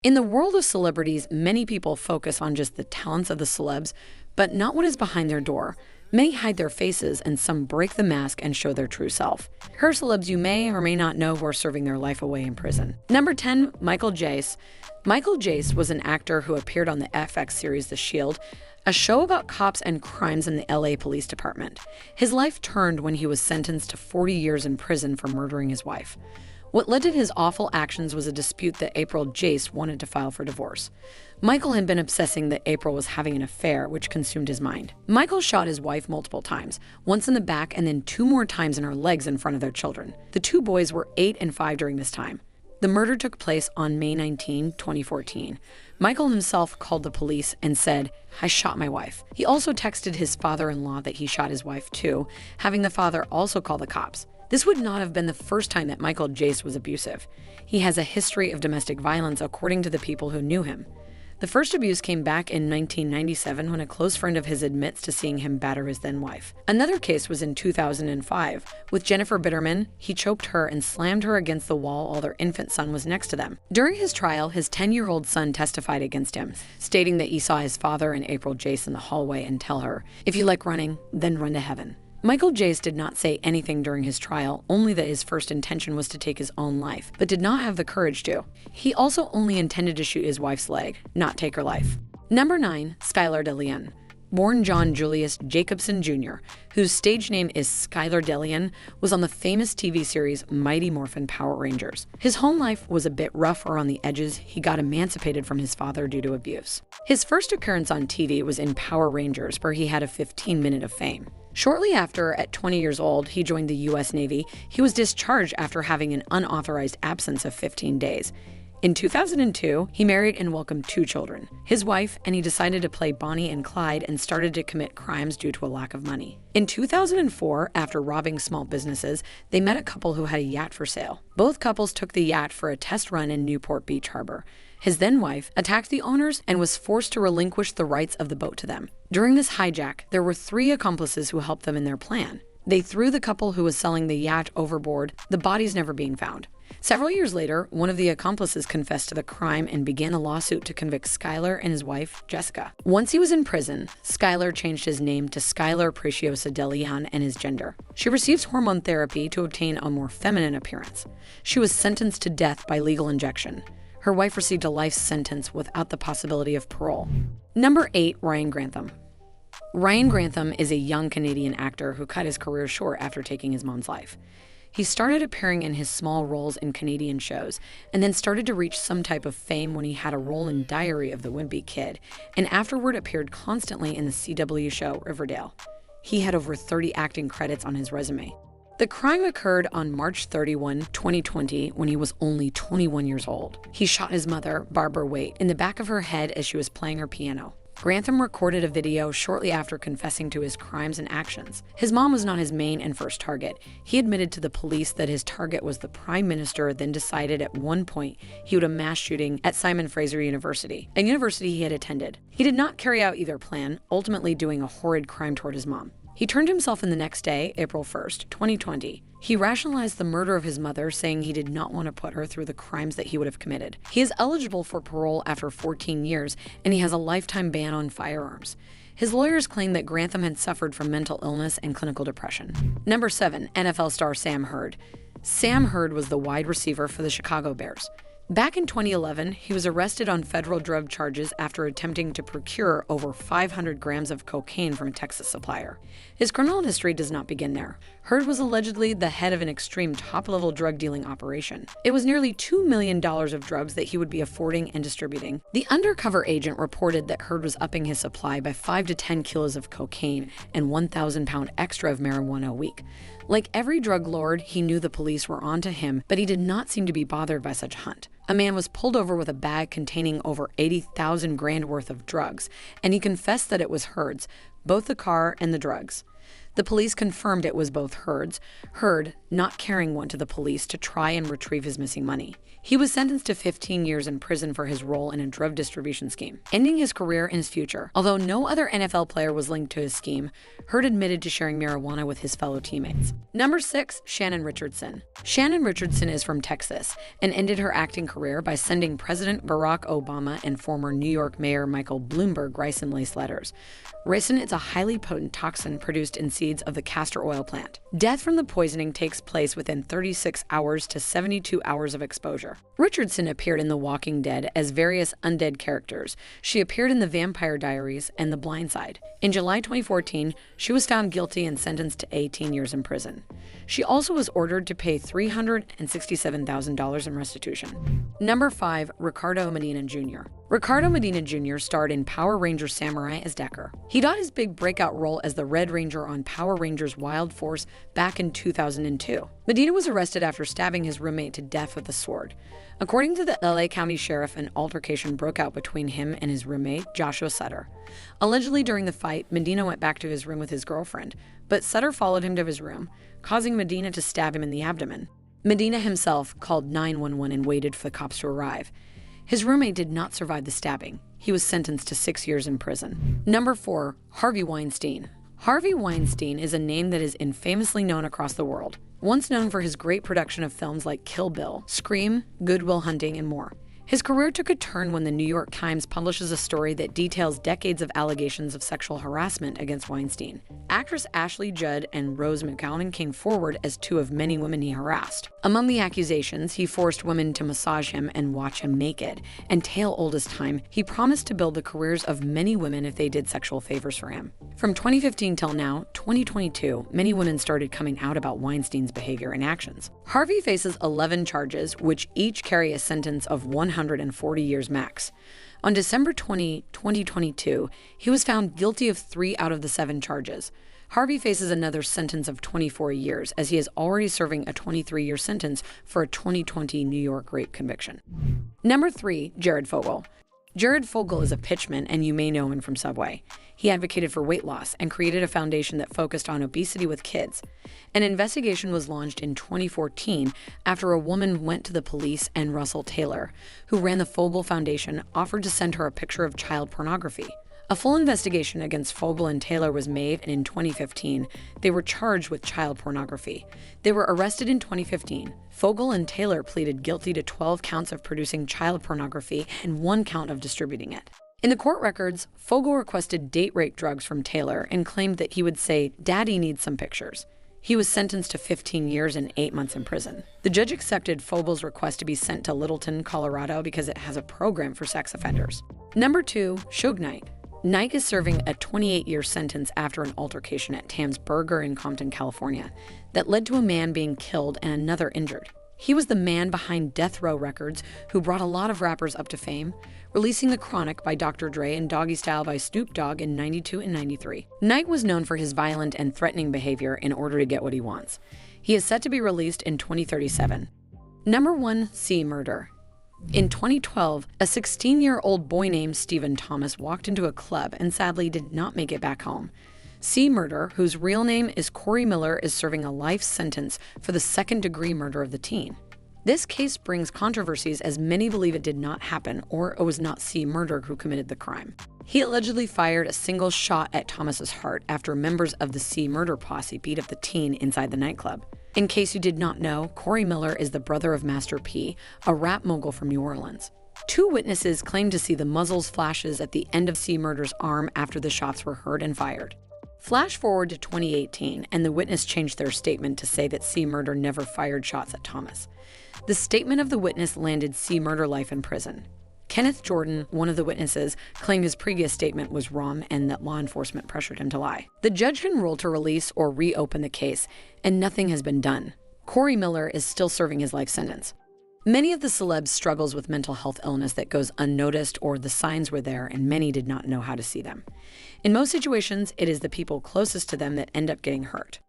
In the world of celebrities, many people focus on just the talents of the celebs, but not what is behind their door. Many hide their faces, and some break the mask and show their true self. Here are celebs you may or may not know who are serving their life away in prison. Number 10, Michael Jace. Michael Jace was an actor who appeared on the FX series The Shield, a show about cops and crimes in the LA Police Department. His life turned when he was sentenced to 40 years in prison for murdering his wife. What led to his awful actions was a dispute that April Jace wanted to file for divorce. Michael had been obsessing that April was having an affair, which consumed his mind. Michael shot his wife multiple times, once in the back and then 2 more times in her legs in front of their children. The 2 boys were 8 and 5 during this time. The murder took place on May 19, 2014. Michael himself called the police and said, "I shot my wife." He also texted his father-in-law that he shot his wife too, having the father also call the cops. This would not have been the first time that Michael Jace was abusive. He has a history of domestic violence according to the people who knew him. The first abuse came back in 1997 when a close friend of his admits to seeing him batter his then-wife. Another case was in 2005. With Jennifer Bitterman, he choked her and slammed her against the wall while their infant son was next to them. During his trial, his 10-year-old son testified against him, stating that he saw his father and April Jace in the hallway and tell her, "If you like running, then run to heaven." Michael Jace did not say anything during his trial, only that his first intention was to take his own life, but did not have the courage to. He also only intended to shoot his wife's leg, not take her life. Number 9, Skyler DeLeon. Born John Julius Jacobson Jr., whose stage name is Skyler DeLeon, was on the famous TV series Mighty Morphin Power Rangers. His home life was a bit rough or on the edges. He got emancipated from his father due to abuse. His first appearance on TV was in Power Rangers, where he had a 15-minute of fame. Shortly after, at 20 years old, he joined the U.S. Navy. He was discharged after having an unauthorized absence of 15 days. In 2002, he married and welcomed 2 children, his wife, and he decided to play Bonnie and Clyde and started to commit crimes due to a lack of money. In 2004, after robbing small businesses, they met a couple who had a yacht for sale. Both couples took the yacht for a test run in Newport Beach Harbor. His then-wife attacked the owners and was forced to relinquish the rights of the boat to them. During this hijack, there were 3 accomplices who helped them in their plan. They threw the couple who was selling the yacht overboard, the bodies never being found. Several years later, one of the accomplices confessed to the crime and began a lawsuit to convict Skyler and his wife, Jessica. Once he was in prison, Skyler changed his name to Skyler Preciosa DeLeon and his gender. She receives hormone therapy to obtain a more feminine appearance. She was sentenced to death by legal injection. Her wife received a life sentence without the possibility of parole. Number 8, Ryan Grantham. Ryan Grantham is a young Canadian actor who cut his career short after taking his mom's life. He started appearing in his small roles in Canadian shows, and then started to reach some type of fame when he had a role in Diary of the Wimpy Kid, and afterward appeared constantly in the CW show Riverdale. He had over 30 acting credits on his resume. The crime occurred on March 31, 2020, when he was only 21 years old. He shot his mother, Barbara Waite, in the back of her head as she was playing her piano. Grantham recorded a video shortly after confessing to his crimes and actions. His mom was not his main and first target. He admitted to the police that his target was the Prime Minister, then decided at one point he would a mass shooting at Simon Fraser University, a university he had attended. He did not carry out either plan, ultimately doing a horrid crime toward his mom. He turned himself in the next day, April 1st, 2020. He rationalized the murder of his mother, saying he did not want to put her through the crimes that he would have committed. He is eligible for parole after 14 years, and he has a lifetime ban on firearms. His lawyers claim that Grantham had suffered from mental illness and clinical depression. Number 7, NFL star Sam Hurd. Sam Hurd was the wide receiver for the Chicago Bears. Back in 2011, he was arrested on federal drug charges after attempting to procure over 500 grams of cocaine from a Texas supplier. His criminal history does not begin there. Hurd was allegedly the head of an extreme top-level drug dealing operation. It was nearly $2 million of drugs that he would be affording and distributing. The undercover agent reported that Hurd was upping his supply by 5 to 10 kilos of cocaine and 1,000 pound extra of marijuana a week. Like every drug lord, he knew the police were onto him, but he did not seem to be bothered by such a hunt. A man was pulled over with a bag containing over 80,000 grand worth of drugs, and he confessed that it was Hurd's, both the car and the drugs. The police confirmed it was both Heard not carrying one to the police to try and retrieve his missing money. He was sentenced to 15 years in prison for his role in a drug distribution scheme, ending his career and his future. Although no other NFL player was linked to his scheme, Heard admitted to sharing marijuana with his fellow teammates. Number 6, Shannon Richardson. Shannon Richardson is from Texas and ended her acting career by sending President Barack Obama and former New York Mayor Michael Bloomberg ricin-laced letters. Ricin is a highly potent toxin produced in seeds of the castor oil plant. Death from the poisoning takes place within 36 hours to 72 hours of exposure. Richardson appeared in The Walking Dead as various undead characters. She appeared in The Vampire Diaries and The Blind Side. In July 2014, she was found guilty and sentenced to 18 years in prison. She also was ordered to pay $367,000 in restitution. Number 5, Ricardo Medina Jr. Ricardo Medina Jr. starred in Power Rangers Samurai as Decker. He got his big breakout role as the Red Ranger on Power Rangers Wild Force back in 2002. Medina was arrested after stabbing his roommate to death with a sword. According to the LA County Sheriff, an altercation broke out between him and his roommate, Joshua Sutter. Allegedly during the fight, Medina went back to his room with his girlfriend, but Sutter followed him to his room, causing Medina to stab him in the abdomen. Medina himself called 911 and waited for the cops to arrive. His roommate did not survive the stabbing. He was sentenced to 6 years in prison. Number 4, Harvey Weinstein. Harvey Weinstein is a name that is infamously known across the world. Once known for his great production of films like Kill Bill, Scream, Good Will Hunting, and more. His career took a turn when the New York Times publishes a story that details decades of allegations of sexual harassment against Weinstein. Actress Ashley Judd and Rose McGowan came forward as 2 of many women he harassed. Among the accusations, he forced women to massage him and watch him naked. And tale old as time, he promised to build the careers of many women if they did sexual favors for him. From 2015 till now, 2022, many women started coming out about Weinstein's behavior and actions. Harvey faces 11 charges, which each carry a sentence of 140 years max. On December 20, 2022, he was found guilty of 3 out of the 7 charges. Harvey faces another sentence of 24 years, as he is already serving a 23-year sentence for a 2020 New York rape conviction. Number 3, Jared Fogle. Jared Fogle is a pitchman, and you may know him from Subway. He advocated for weight loss and created a foundation that focused on obesity with kids. An investigation was launched in 2014 after a woman went to the police, and Russell Taylor, who ran the Fogle Foundation, offered to send her a picture of child pornography. A full investigation against Fogle and Taylor was made, and in 2015, they were charged with child pornography. They were arrested in 2015. Fogle and Taylor pleaded guilty to 12 counts of producing child pornography and 1 count of distributing it. In the court records, Fogle requested date rape drugs from Taylor and claimed that he would say, "Daddy needs some pictures." He was sentenced to 15 years and 8 months in prison. The judge accepted Fogle's request to be sent to Littleton, Colorado, because it has a program for sex offenders. Number 2, Suge Knight. Knight is serving a 28-year sentence after an altercation at Tam's Burger in Compton, California, that led to a man being killed and another injured. He was the man behind Death Row Records, who brought a lot of rappers up to fame, releasing The Chronic by Dr. Dre and Doggy Style by Snoop Dogg in '92 and '93. Knight was known for his violent and threatening behavior in order to get what he wants. He is set to be released in 2037. Number 1, C Murder. In 2012, a 16-year-old boy named Stephen Thomas walked into a club and sadly did not make it back home. C Murder, whose real name is Corey Miller, is serving a life sentence for the second-degree murder of the teen. This case brings controversies, as many believe it did not happen, or it was not C Murder who committed the crime. He allegedly fired a single shot at Thomas's heart after members of the C Murder posse beat up the teen inside the nightclub. In case you did not know, Corey Miller is the brother of Master P, a rap mogul from New Orleans. 2 witnesses claimed to see the muzzle's flashes at the end of C Murder's arm after the shots were heard and fired. Flash forward to 2018, and the witness changed their statement to say that C Murder never fired shots at Thomas. The statement of the witness landed C Murder life in prison. Kenneth Jordan, one of the witnesses, claimed his previous statement was wrong and that law enforcement pressured him to lie. The judge can rule to release or reopen the case, and nothing has been done. Corey Miller is still serving his life sentence. Many of the celebs struggles with mental health illness that goes unnoticed, or the signs were there and many did not know how to see them. In most situations, it is the people closest to them that end up getting hurt.